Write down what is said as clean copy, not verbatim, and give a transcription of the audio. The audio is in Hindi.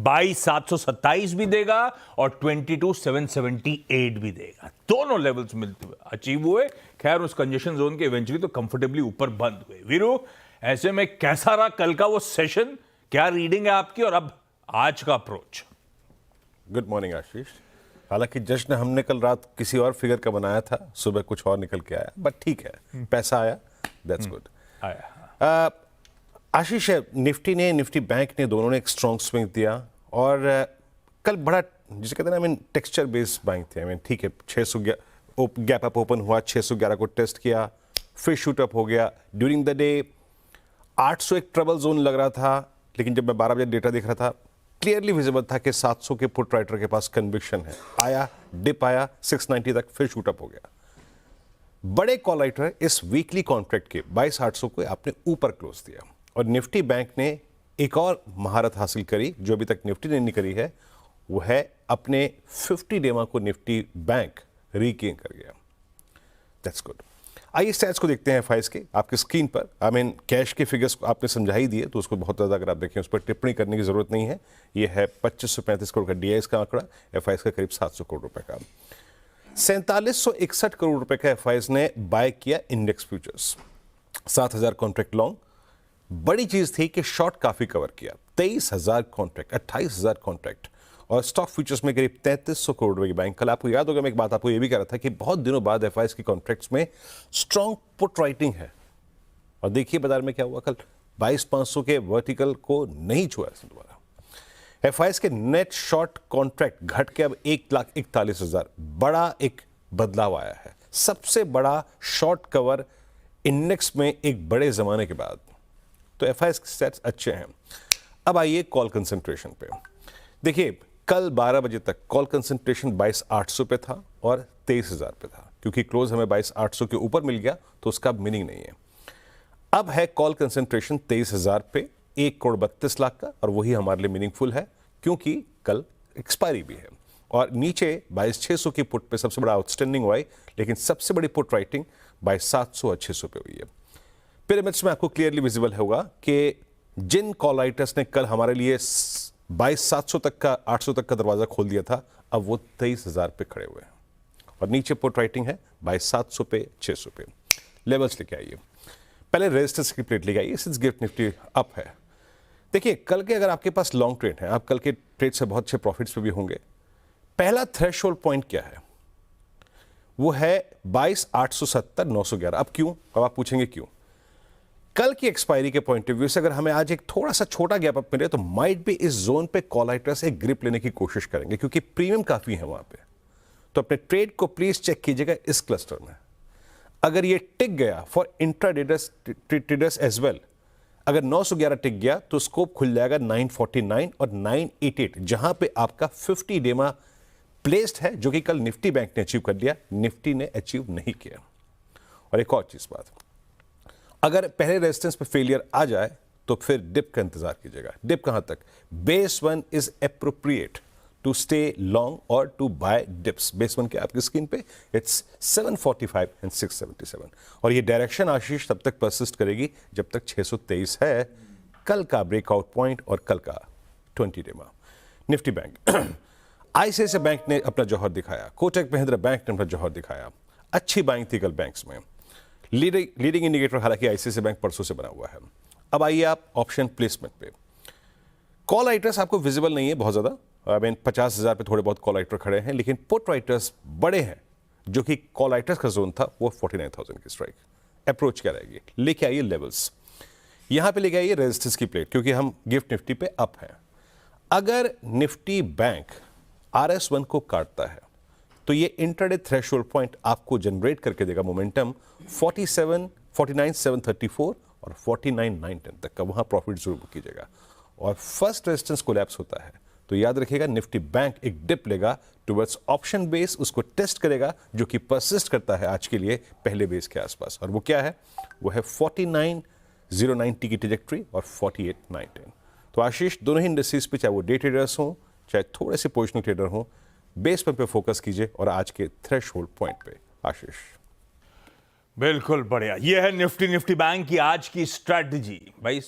22,727 भी देगा और 22,778 भी देगा। दोनों लेवल्स मिलते हुए अचीव हुए। खैर उस कंजेशन जोन के इवेंचुअली तो कंफर्टेबली ऊपर बंद हुए। वीरू, ऐसे में कैसा रहा कल का वो सेशन? क्या रीडिंग है आपकी और अब आज का अप्रोच? गुड मॉर्निंग आशीष। हालांकि जश्न हमने कल रात किसी और फिगर का बनाया था, सुबह कुछ और निकल के आया, बट ठीक है, पैसा आया, दैट्स गुड। आया आशीष, निफ्टी बैंक ने दोनों ने एक स्ट्रॉन्ग स्विंग दिया और कल बड़ा जिसे कहते हैं ना, टेक्सचर बेस्ड बाइंग थे। ठीक है, 600 गैप अप ओपन हुआ, 611 को टेस्ट किया, फिर शूट अप हो गया। ड्यूरिंग द डे 800 एक ट्रबल जोन लग रहा था, लेकिन जब मैं 12 बजे डेटा देख रहा था क्लियरली विजिबल था कि 700 के पुट राइटर के पास कन्विक्शन है। आया, डिप आया 690 तक, फिर शूट अप हो गया। बड़े कॉल राइटर इस वीकली कॉन्ट्रैक्ट के 22,800 को आपने ऊपर क्लोज दिया और निफ्टी बैंक ने एक और महारत हासिल करी जो अभी तक निफ्टी ने नहीं करी है, वो है अपने 50 डेमा को निफ्टी बैंक रीगेन कर गया। That's good. आइए स्टैट्स को देखते हैं एफआईएस के आपकी स्क्रीन पर। कैश के फिगर्स को आपने समझा ही दिए, तो उसको बहुत ज़्यादा अगर आप देखें उस पर टिप्पणी करने की जरूरत नहीं है। ये है 2535 करोड़ का डीआईएस का आंकड़ा, एफआईएस का करीब 700 करोड़ रुपए का। 4761 करोड़ रुपए का एफआईएस ने बाय किया इंडेक्स फ्यूचर्स, 7,000 कॉन्ट्रैक्ट लॉन्ग। बड़ी चीज थी कि शॉर्ट काफी कवर किया, 23,000 कॉन्ट्रैक्ट, 28,000 कॉन्ट्रैक्ट और स्टॉक फ्यूचर्स में करीब 3300 करोड़ रुपए की बाइंग। कल आपको याद होगा मैं एक बात आपको ये भी कह रहा था कि बहुत दिनों बाद एफआईएस की कॉन्ट्रैक्ट्स में स्ट्रॉन्ग पुट राइटिंग है और देखिए बाजार में क्या हुआ। कल 22,500 के वर्टिकल को नहीं छुआ दोबारा। एफआईएस के नेट शॉर्ट कॉन्ट्रैक्ट घट के अब 1,41,000, बड़ा एक बदलाव आया है, सबसे बड़ा शॉर्ट कवर इंडेक्स में एक बड़े जमाने के बाद। तो एफआईएस के स्टैट्स अच्छे हैं। अब आइए कॉल कंसंट्रेशन पे। देखिए कल 12 बजे तक कॉल कंसंट्रेशन 22,800 पे था और 23,000 पे था। क्योंकि क्लोज हमें 22,800 के ऊपर मिल गया तो उसका मीनिंग नहीं है। अब है कॉल कंसंट्रेशन 23,000 पे, 1,32,00,000 का, और वही हमारे लिए मीनिंगफुल है क्योंकि कल एक्सपायरी भी है। और नीचे 22,600 की पुट पे सबसे बड़ा आउटस्टैंडिंग हुआ है, लेकिन सबसे बड़ी पुट राइटिंग 22,700 और 600 पे हुई है। पिरामिड्स में आपको क्लियरली विजिबल होगा कि जिन कॉल राइटर्स ने कल हमारे लिए 22,700 तक का 800 तक का दरवाजा खोल दिया था, अब वो 23,000 पे खड़े हुए हैं और नीचे पुट राइटिंग है 22,700 पे, 600 पे। लेवल्स लेके आइए, पहले रेजिस्टेंस की प्लेट लेके आइए सिंस गिफ्ट निफ्टी अप है। देखिए कल के अगर आपके पास लॉन्ग ट्रेड है, आप कल के ट्रेड से बहुत अच्छे प्रॉफिट्स पे भी होंगे। पहला थ्रेशोल्ड पॉइंट क्या है? वो है 22,870, 911। अब क्यों? अब आप पूछेंगे क्यों? कल की एक्सपायरी के पॉइंट ऑफ व्यू से अगर हमें आज एक थोड़ा सा छोटा गैप अप मिले तो माइट भी इस जोन पे कॉल राइटर्स एक ग्रिप लेने की कोशिश करेंगे क्योंकि प्रीमियम काफी है वहां पे। तो अपने ट्रेड को प्लीज चेक कीजिएगा इस क्लस्टर में। अगर ये टिक गया for intra traders as well, अगर 911 टिक गया तो स्कोप खुल जाएगा 949 और 988, जहां पे आपका 50 डेमा प्लेस्ड है, जो कि कल निफ्टी बैंक ने अचीव कर लिया, निफ्टी ने अचीव नहीं किया। और एक और चीज बात, अगर पहले रेजिस्टेंस पे फेलियर आ जाए तो फिर डिप का इंतजार कीजिएगा। डिप कहां तक? Base one is appropriate to stay long और to buy dips. Base one के आपकी स्क्रीन पे इट्स 745 एंड 677 और ये डायरेक्शन आशीष तब तक परसिस्ट करेगी जब तक 623 है, कल का ब्रेकआउट पॉइंट और कल का 20 डेमा। निफ्टी बैंक आईसीआईसीआई बैंक ने अपना जौहर दिखाया, कोटक महिंद्रा बैंक ने अपना जौहर दिखाया। अच्छी बाइंग थी कल बैंक्स में। लीडिंग इंडिकेटर हालांकि आईसीआईसीआई बैंक परसों से बना हुआ है। अब आइए आप ऑप्शन प्लेसमेंट पे। कॉल राइटर्स आपको विजिबल नहीं है बहुत ज्यादा, 50,000 पे थोड़े बहुत कॉल राइटर खड़े हैं, लेकिन पुट राइटर्स बड़े हैं, जो कि कॉल राइटर्स का जोन था वो 49,000 की स्ट्राइक। अप्रोच क्या रहेगी? लेके आइए लेवल्स, यहां पे लेके आइए रेजिस्टेंस की प्लेट, क्योंकि हम गिफ्ट निफ्टी पे अप हैं। अगर निफ्टी बैंक RS1 को काटता है तो ये इंट्राडे थ्रेशोल्ड पॉइंट आपको जनरेट करके देगा मोमेंटम 49,734 और 49,910 तक का, वहां प्रॉफिट जरूर बुक कीजिएगा। और फर्स्ट रेजिस्टेंस कोलैप्स होता है तो याद रखिएगा निफ्टी बैंक एक डिप लेगा टुवर्ड्स ऑप्शन बेस, उसको टेस्ट करेगा, जो कि परसिस्ट करता है आज के लिए पहले बेस के आसपास। और वो क्या है? वो है 49,090 की ट्रैजेक्टरी और 48,910। तो आशीष, दोनों ही इंडस्ट्रीज पे, चाहे वो डे ट्रेडर्स हों चाहे थोड़े से पोजिशनल ट्रेडर हों, बेस पे फोकस कीजिए और आज के थ्रेशोल्ड पॉइंट पे। आशीष, बिल्कुल बढ़िया। ये है निफ्टी बैंक की आज की स्ट्रैटेजी। भाई